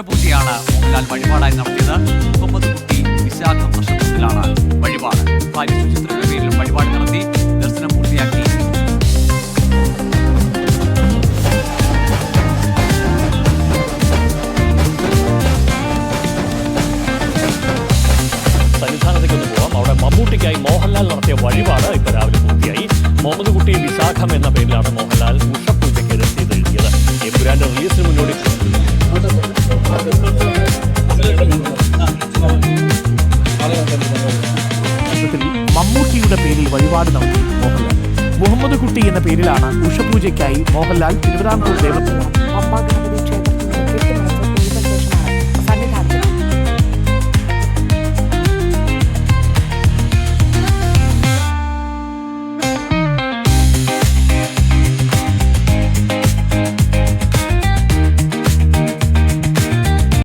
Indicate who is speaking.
Speaker 1: പൂജയാണ് മോഹൻലാൽ വഴിപാടായി നടത്തിയത്. മുഹമ്മദ് കുട്ടി വിശാഖം നക്ഷത്രത്തിലാണ് വഴിപാട്. ഭാര്യ സുചിത്രയുടെ പേരിൽ വഴിപാട് നടത്തി ദർശനം പൂർത്തിയാക്കി.
Speaker 2: സന്നിധാനത്തേക്കൊന്ന് പോവാം. അവിടെ മമ്മൂട്ടിക്കായി മോഹൻലാൽ നടത്തിയ വഴിപാട് ഇപ്പൊ രാവിലെ പൂർത്തിയായി. മുഹമ്മദ് കുട്ടി വിശാഖം എന്ന പേരിലാണ് മോഹൻലാൽ ഉഷപൂജയ്ക്ക് രസീത് എഴുതിയത്. എമ്പുരാന്റെ റിലീസിന് മുന്നോടി
Speaker 3: മമ്മൂട്ടിയുടെ പേരിൽ വഴിപാട് നടത്തി മോഹൻലാൽ. മുഹമ്മദ് കുട്ടി എന്ന പേരിലാണ് ഉഷപൂജയ്ക്കായി മോഹൻലാൽ തിരുവിതാംകൂർ ദേവസ്വം